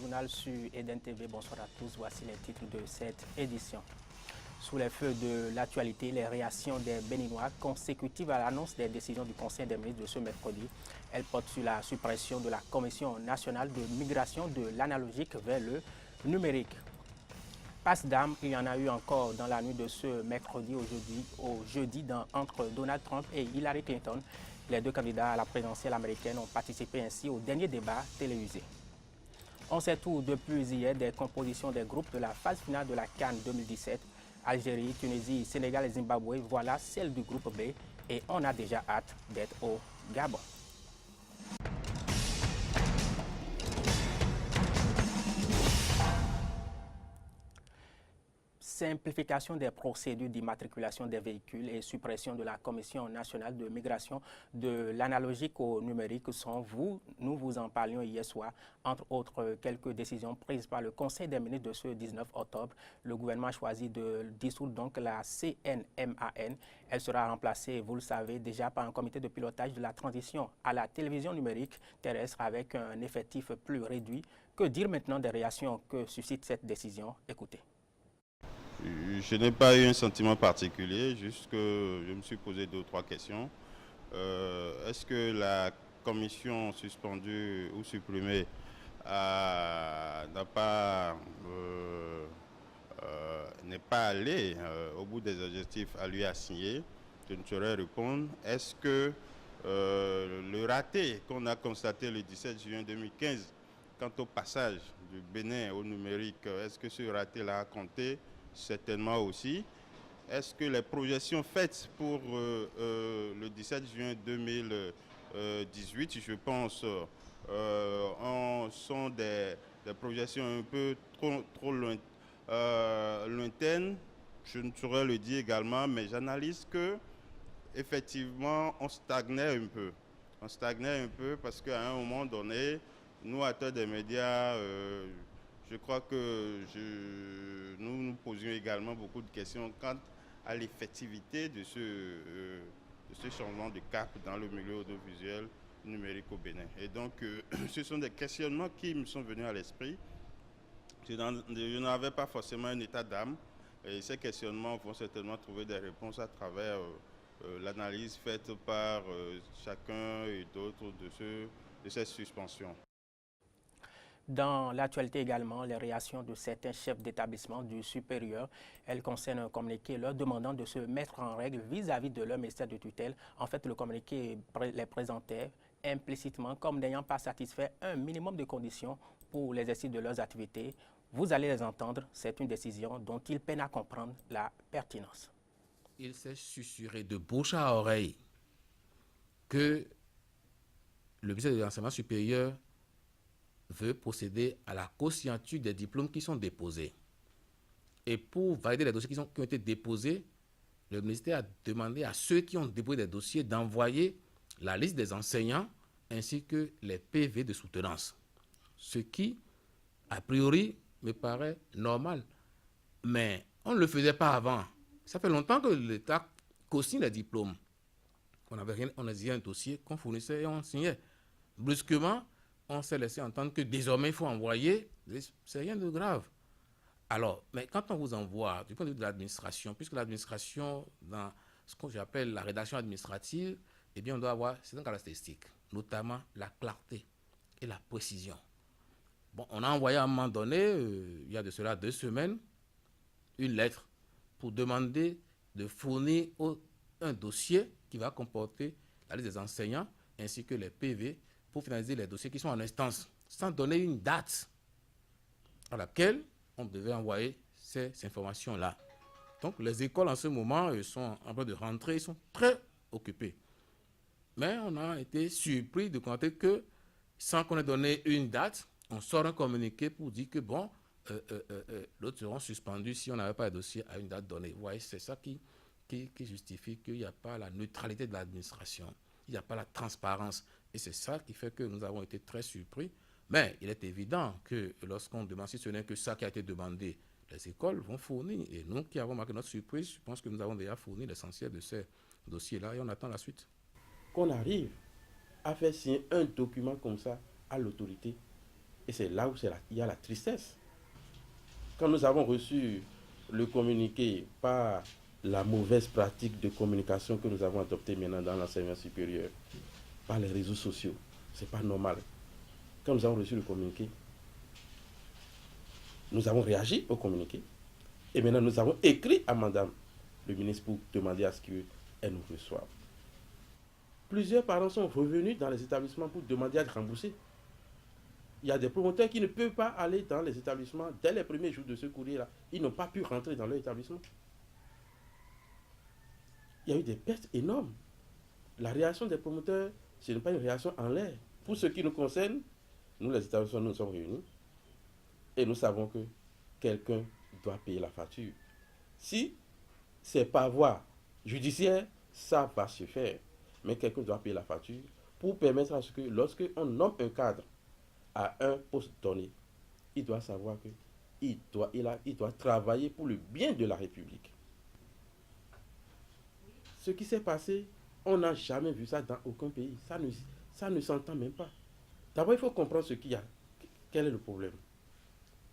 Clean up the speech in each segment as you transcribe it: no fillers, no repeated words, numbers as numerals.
journal sur Eden TV. Bonsoir à tous. Voici les titres de cette édition. Sous les feux de l'actualité, les réactions des Béninois consécutives à l'annonce des décisions du Conseil des ministres de ce mercredi. Elles portent sur la suppression de la Commission nationale de migration de l'analogique vers le numérique. Passe d'armes, il y en a eu encore dans la nuit de ce mercredi au jeudi entre Donald Trump et Hillary Clinton. Les deux candidats à la présidentielle américaine ont participé ainsi au dernier débat télévisé. On sait tout depuis hier des compositions des groupes de la phase finale de la CAN 2017. Algérie, Tunisie, Sénégal et Zimbabwe, voilà celle du groupe B et on a déjà hâte d'être au Gabon. Simplification des procédures d'immatriculation des véhicules et suppression de la Commission nationale de migration de l'analogique au numérique nous vous en parlions hier soir, entre autres quelques décisions prises par le Conseil des ministres de ce 19 octobre. Le gouvernement a choisi de dissoudre donc la CNMAN. Elle sera remplacée, vous le savez, déjà par un comité de pilotage de la transition à la télévision numérique terrestre avec un effectif plus réduit. Que dire maintenant des réactions que suscite cette décision? Écoutez. Je n'ai pas eu un sentiment particulier, juste que je me suis posé 2 ou 3 questions. Est-ce que la commission suspendue ou supprimée n'est pas allée au bout des objectifs à lui assigner? Je ne saurais répondre. Est-ce que le raté qu'on a constaté le 17 juin 2015 quant au passage du Bénin au numérique, est-ce que ce raté-là a compté? Certainement aussi. Est-ce que les projections faites pour le 17 juin 2018, je pense, sont des projections un peu trop lointaines? Je ne saurais le dire également, mais j'analyse que effectivement on stagnait un peu. On stagnait un peu parce qu'à un moment donné, nous, acteurs des médias, je crois que nous nous posions également beaucoup de questions quant à l'effectivité de ce changement de cap dans le milieu audiovisuel numérique au Bénin. Et donc, ce sont des questionnements qui me sont venus à l'esprit. Je n'avais pas forcément un état d'âme. Et ces questionnements vont certainement trouver des réponses à travers l'analyse faite par chacun et d'autres de ces suspensions. Dans l'actualité également, les réactions de certains chefs d'établissement du supérieur, elles concernent un communiqué leur demandant de se mettre en règle vis-à-vis de leur ministère de tutelle. En fait, le communiqué les présentait implicitement comme n'ayant pas satisfait un minimum de conditions pour l'exercice de leurs activités. Vous allez les entendre, c'est une décision dont ils peinent à comprendre la pertinence. Il s'est susurré de bouche à oreille que le ministère de l'enseignement supérieur veut procéder à la co-signature des diplômes qui sont déposés. Et pour valider les dossiers qui ont été déposés, le ministère a demandé à ceux qui ont déposé des dossiers d'envoyer la liste des enseignants ainsi que les PV de soutenance. Ce qui, a priori, me paraît normal. Mais on ne le faisait pas avant. Ça fait longtemps que l'État co-signe les diplômes. On exigeait un dossier qu'on fournissait et on signait. Brusquement, on s'est laissé entendre que désormais il faut envoyer, c'est rien de grave. Alors, mais quand on vous envoie, du point de vue de l'administration, puisque l'administration, dans ce que j'appelle la rédaction administrative, eh bien on doit avoir certaines caractéristiques, notamment la clarté et la précision. Bon, on a envoyé à un moment donné, il y a de cela 2 semaines, une lettre pour demander de fournir un dossier qui va comporter la liste des enseignants ainsi que les PV pour finaliser les dossiers qui sont en instance, sans donner une date à laquelle on devait envoyer ces informations-là. Donc, les écoles, en ce moment, sont en train de rentrer, ils sont très occupés. Mais on a été surpris de constater que, sans qu'on ait donné une date, on sort un communiqué pour dire que, bon, l'autre seront suspendus si on n'avait pas de dossier à une date donnée. Vous voyez, c'est ça qui justifie qu'il n'y a pas la neutralité de l'administration, il n'y a pas la transparence. Et c'est ça qui fait que nous avons été très surpris. Mais il est évident que lorsqu'on demande, si ce n'est que ça qui a été demandé, les écoles vont fournir. Et nous qui avons marqué notre surprise, je pense que nous avons déjà fourni l'essentiel de ces dossiers-là et on attend la suite. Qu'on arrive à faire signer un document comme ça à l'autorité Et c'est là où il y a la tristesse. Quand nous avons reçu le communiqué par la mauvaise pratique de communication que nous avons adoptée maintenant dans l'enseignement supérieur, par les réseaux sociaux, ce n'est pas normal. Quand nous avons reçu le communiqué, nous avons réagi au communiqué. Et maintenant, nous avons écrit à Madame le ministre pour demander à ce qu'elle nous reçoive. Plusieurs parents sont revenus dans les établissements pour demander à être remboursés. Il y a des promoteurs qui ne peuvent pas aller dans les établissements dès les premiers jours de ce courrier-là. Ils n'ont pas pu rentrer dans leur établissement. Il y a eu des pertes énormes. La réaction des promoteurs, ce n'est pas une réaction en l'air. Pour ce qui nous concerne, nous, les établissements, nous sommes réunis et nous savons que quelqu'un doit payer la facture. Si c'est par voie judiciaire, ça va se faire. Mais quelqu'un doit payer la facture pour permettre à ce que lorsqu'on nomme un cadre à un poste donné, il doit savoir qu'il doit travailler pour le bien de la République. Ce qui s'est passé, on n'a jamais vu ça dans aucun pays. Ça ne s'entend même pas. D'abord, il faut comprendre ce qu'il y a. Quel est le problème?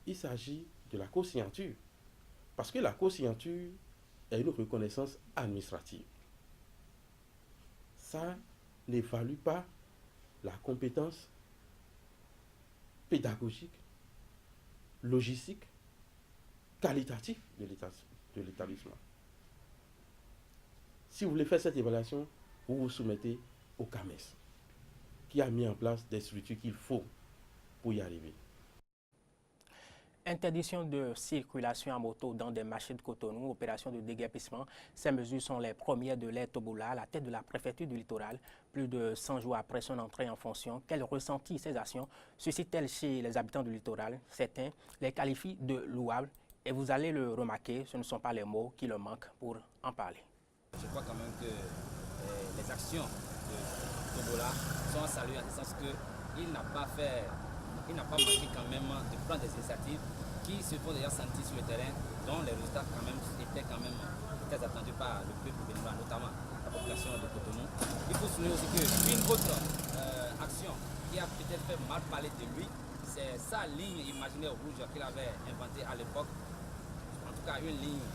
Il s'agit de la co-signature. Parce que la co-signature est une reconnaissance administrative. Ça n'évalue pas la compétence pédagogique, logistique, qualitative de l'établissement. Si vous voulez faire cette évaluation, vous vous soumettez au CAMES, qui a mis en place des structures qu'il faut pour y arriver. Interdiction de circulation à moto dans des marchés de Cotonou, opération de déguerpissement. Ces mesures sont les premières de l'Air Tobola, à la tête de la préfecture du littoral. Plus de 100 jours après son entrée en fonction, quel ressenti ces actions suscitent-elles chez les habitants du littoral? Certains les qualifient de louables et vous allez le remarquer, ce ne sont pas les mots qui leur manquent pour en parler. Je crois quand même que les actions de Tobola sont à saluer en ce sens qu'il n'a pas manqué quand même de prendre des initiatives qui se font déjà sentir sur le terrain, dont les résultats quand même étaient très attendus par le peuple béninois, notamment la population de Cotonou. Il faut souligner aussi qu'une autre action qui a peut-être fait mal parler de lui, c'est sa ligne imaginaire rouge qu'il avait inventée à l'époque. En tout cas, une ligne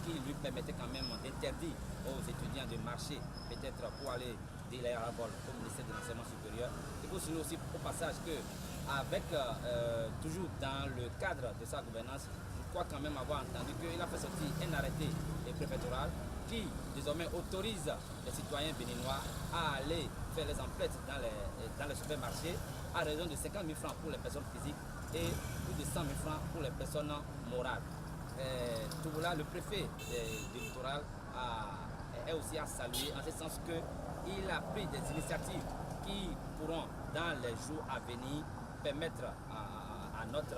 qui lui permettait quand même d'interdire aux étudiants de marcher, peut-être pour aller délayer à la vol au ministère de l'enseignement supérieur. Il faut souligner aussi au passage que avec toujours dans le cadre de sa gouvernance, je crois quand même avoir entendu qu'il a fait sortir un arrêté préfectoral qui désormais autorise les citoyens béninois à aller faire les emplettes dans les supermarchés à raison de 50 000 francs pour les personnes physiques et plus de 100 000 francs pour les personnes morales. Tobola, le préfet du littoral, est aussi à saluer en ce sens qu'il a pris des initiatives qui pourront dans les jours à venir permettre à notre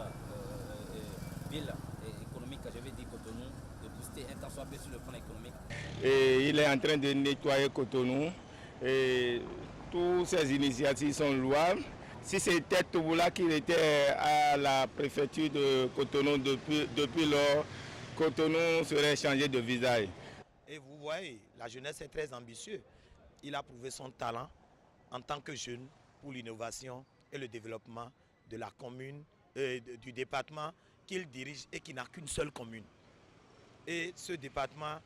ville économique, je vais dire Cotonou, de booster un temps soit peu sur le plan économique. Et il est en train de nettoyer Cotonou et toutes ces initiatives sont louables. Si c'était Tobola qui était à la préfecture de Cotonou depuis lors, Cotonou serait changé de visage. Et vous voyez, la jeunesse est très ambitieuse. Il a prouvé son talent en tant que jeune pour l'innovation et le développement de la commune, du département qu'il dirige et qui n'a qu'une seule commune. Et ce département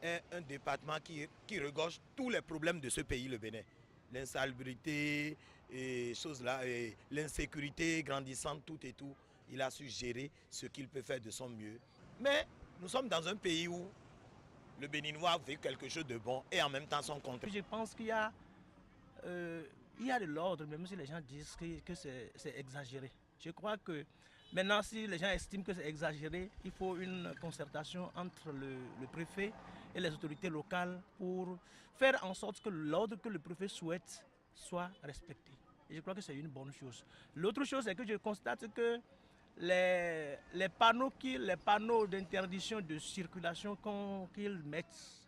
est un département qui regorge tous les problèmes de ce pays, le Bénin. L'insalubrité, l'insécurité grandissante, tout et tout. Il a su gérer ce qu'il peut faire de son mieux. Mais nous sommes dans un pays où le Béninois veut quelque chose de bon et en même temps son contraire. Je pense qu'il y a de l'ordre, même si les gens disent que c'est exagéré. Je crois que maintenant, si les gens estiment que c'est exagéré, il faut une concertation entre le préfet et les autorités locales pour faire en sorte que l'ordre que le préfet souhaite soit respecté. Et je crois que c'est une bonne chose. L'autre chose, c'est que je constate que les panneaux d'interdiction de circulation qu'ils mettent,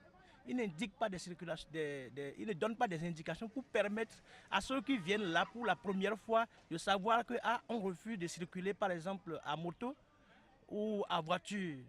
ils n'indiquent pas ils ne donnent pas des indications pour permettre à ceux qui viennent là pour la première fois de savoir qu'on refuse de circuler par exemple à moto ou à voiture.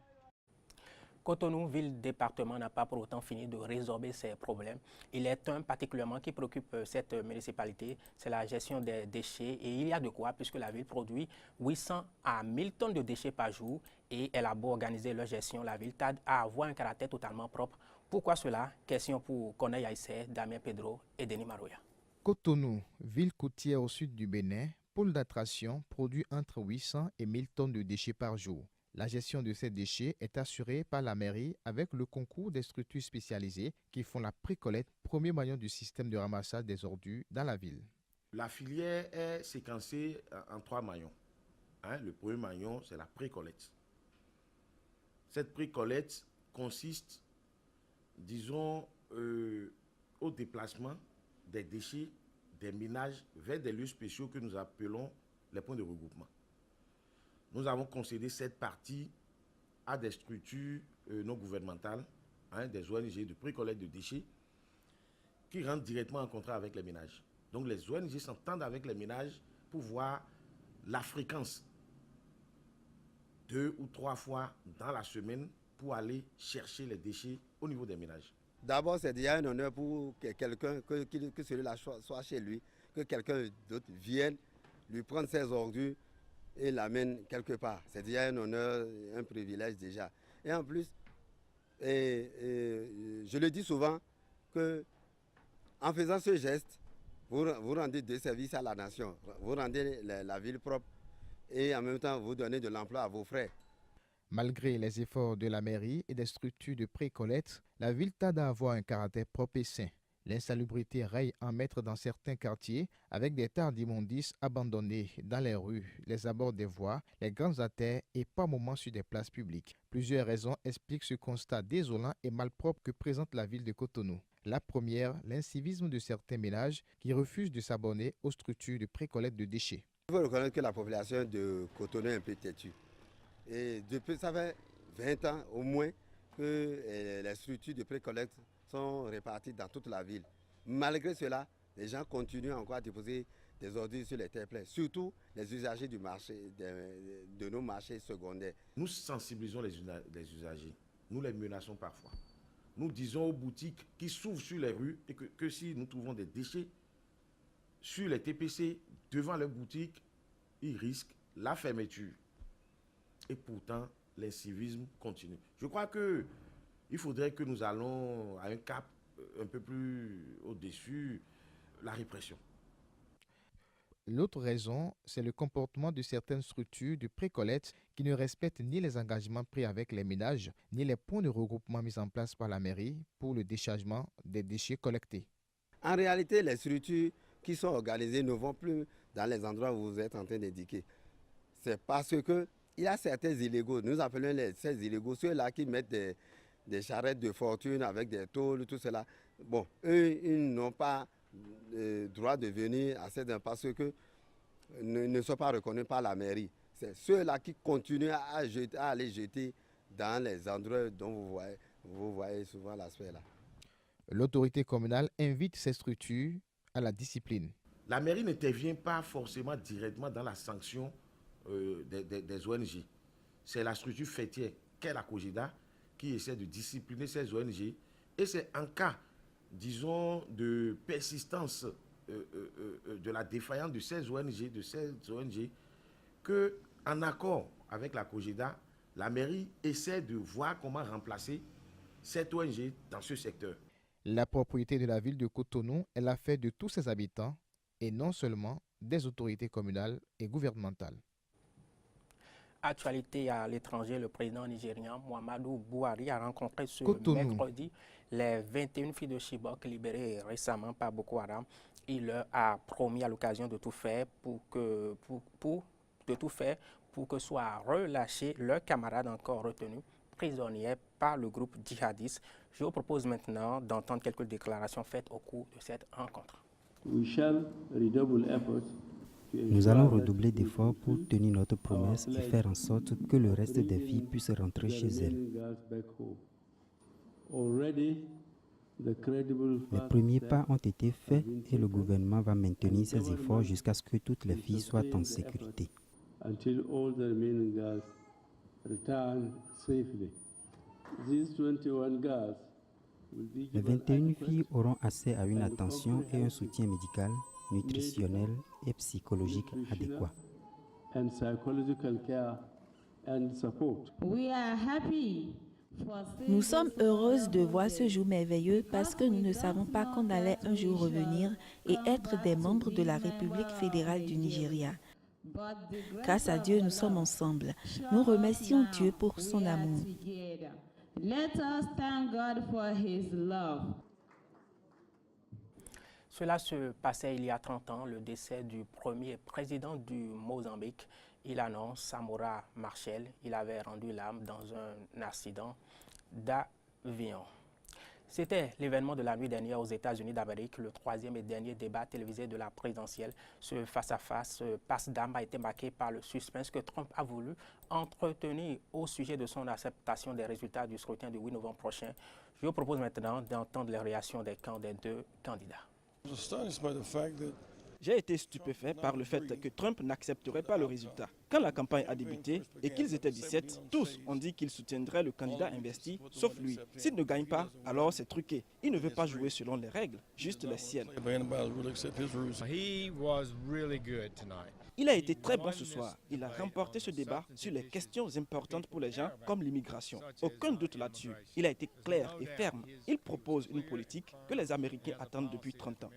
Cotonou, ville-département, n'a pas pour autant fini de résorber ces problèmes. Il est un particulièrement qui préoccupe cette municipalité, c'est la gestion des déchets. Et il y a de quoi, puisque la ville produit 800 à 1000 tonnes de déchets par jour et elle a beau organiser leur gestion, la ville tarde à avoir un caractère totalement propre. Pourquoi cela? Question pour Corneille Aïssé, Damien Pedro et Denis Marouya. Cotonou, ville côtière au sud du Bénin, pôle d'attraction, produit entre 800 et 1000 tonnes de déchets par jour. La gestion de ces déchets est assurée par la mairie avec le concours des structures spécialisées qui font la pré-collecte, premier maillon du système de ramassage des ordures dans la ville. La filière est séquencée en 3 maillons. Le premier maillon, c'est la pré-collecte. Cette pré-collecte consiste, disons, au déplacement des déchets des ménages vers des lieux spéciaux que nous appelons les points de regroupement. Nous avons concédé cette partie à des structures non gouvernementales, des ONG de pré-collecte de déchets, qui rentrent directement en contrat avec les ménages. Donc les ONG s'entendent avec les ménages pour voir la fréquence 2 ou 3 fois dans la semaine pour aller chercher les déchets au niveau des ménages. D'abord, c'est déjà un honneur pour quelqu'un que celui-là soit chez lui, que quelqu'un d'autre vienne lui prendre ses ordures et l'amène quelque part. C'est déjà un honneur, un privilège déjà. Et en plus, je le dis souvent, que en faisant ce geste, vous rendez des services à la nation, vous rendez la ville propre et en même temps vous donnez de l'emploi à vos frères. Malgré les efforts de la mairie et des structures de pré-collecte, la ville tarde à avoir un caractère propre et sain. L'insalubrité règne en maître dans certains quartiers avec des tares d'immondices abandonnées dans les rues, les abords des voies, les grandes artères et par moments sur des places publiques. Plusieurs raisons expliquent ce constat désolant et malpropre que présente la ville de Cotonou. La première, l'incivisme de certains ménages qui refusent de s'abonner aux structures de pré-collecte de déchets. Il faut reconnaître que la population de Cotonou est un peu têtue. Et depuis, ça fait 20 ans au moins que les structures de pré-collecte sont réparties dans toute la ville. Malgré cela, les gens continuent encore à déposer des ordures sur les terre-pleins, surtout les usagers du marché, de nos marchés secondaires. Nous sensibilisons les usagers, nous les menaçons parfois. Nous disons aux boutiques qui s'ouvrent sur les rues et que si nous trouvons des déchets sur les TPC devant leurs boutiques, ils risquent la fermeture. Et pourtant, l'incivisme continue. Je crois qu'il faudrait que nous allons à un cap un peu plus au-dessus, la répression. L'autre raison, c'est le comportement de certaines structures de pré-collecte qui ne respectent ni les engagements pris avec les ménages, ni les points de regroupement mis en place par la mairie pour le déchargement des déchets collectés. En réalité, les structures qui sont organisées ne vont plus dans les endroits où vous êtes en train d'indiquer. C'est parce que il y a certains illégaux, nous appelons ces illégaux, ceux-là qui mettent des charrettes de fortune avec des tôles, tout cela. Bon, eux, ils n'ont pas le droit de venir à cette parce que ne sont pas reconnus par la mairie. C'est ceux-là qui continuent à aller jeter dans les endroits dont vous voyez souvent l'aspect là. L'autorité communale invite ces structures à la discipline. La mairie n'intervient pas forcément directement dans la sanction des ONG. C'est la structure fêtière qu'est la COGEDA qui essaie de discipliner ces ONG. Et c'est en cas, disons, de persistance de la défaillance de ces ONG, que, en accord avec la COGEDA, la mairie essaie de voir comment remplacer cette ONG dans ce secteur. La propriété de la ville de Cotonou est l'affaire de tous ses habitants et non seulement des autorités communales et gouvernementales. Actualité à l'étranger, le président nigérian Muhammadu Buhari a rencontré ce mercredi les 21 filles de Chibok libérées récemment par Boko Haram. Il leur a promis à l'occasion de tout faire pour que soient relâchés leurs camarades encore retenus prisonniers par le groupe djihadiste. Je vous propose maintenant d'entendre quelques déclarations faites au cours de cette rencontre. Nous allons redoubler d'efforts pour tenir notre promesse et faire en sorte que le reste des filles puissent rentrer chez elles. Les premiers pas ont été faits et le gouvernement va maintenir ses efforts jusqu'à ce que toutes les filles soient en sécurité. Les 21 filles auront accès à une attention et un soutien médical, nutritionnel et psychologique adéquat. Nous sommes heureuses de voir ce jour merveilleux parce que nous ne savons pas qu'on allait un jour revenir et être des membres de la République fédérale du Nigeria. Grâce à Dieu, nous sommes ensemble. Nous remercions Dieu pour son amour. Cela se passait il y a 30 ans, le décès du premier président du Mozambique, Ilan Samora Machel. Il avait rendu l'âme dans un accident d'avion. C'était l'événement de la nuit dernière aux États-Unis d'Amérique, le troisième et dernier débat télévisé de la présidentielle. Ce face-à-face, passe-d'âme a été marqué par le suspense que Trump a voulu entretenir au sujet de son acceptation des résultats du scrutin du 8 novembre prochain. Je vous propose maintenant d'entendre les réactions des camps des deux candidats. J'ai été stupéfait par le fait que Trump n'accepterait pas le résultat. Quand la campagne a débuté et qu'ils étaient 17, tous ont dit qu'ils soutiendraient le candidat investi, sauf lui. S'il ne gagne pas, alors c'est truqué. Il ne veut pas jouer selon les règles, juste les siennes. Il a été très bon ce soir. Il a remporté ce débat sur les questions importantes pour les gens, comme l'immigration. Aucun doute là-dessus. Il a été clair et ferme. Il propose une politique que les Américains attendent depuis 30 ans.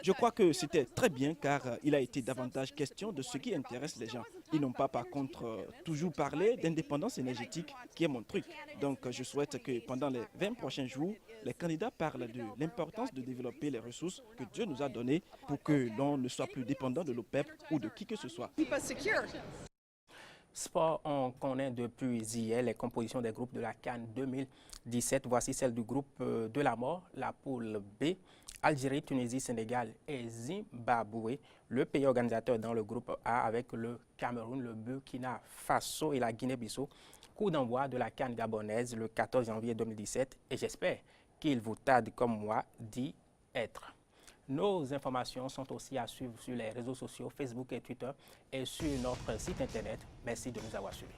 Je crois que c'était très bien car il a été davantage question de ce qui intéresse les gens. Ils n'ont pas par contre toujours parlé d'indépendance énergétique qui est mon truc. Donc je souhaite que pendant les 20 prochains jours, les candidats parlent de l'importance de développer les ressources que Dieu nous a données pour que l'on ne soit plus dépendant de l'OPEP ou de qui que ce soit. Sport, on connaît depuis hier les compositions des groupes de la CAN 2017. Voici celle du groupe de la mort, la poule B. Algérie, Tunisie, Sénégal et Zimbabwe. Le pays organisateur dans le groupe A avec le Cameroun, le Burkina Faso et la Guinée-Bissau. Coup d'envoi de la CAN gabonaise le 14 janvier 2017 et j'espère qu'il vous tarde comme moi d'y être. Nos informations sont aussi à suivre sur les réseaux sociaux Facebook et Twitter et sur notre site internet. Merci de nous avoir suivis.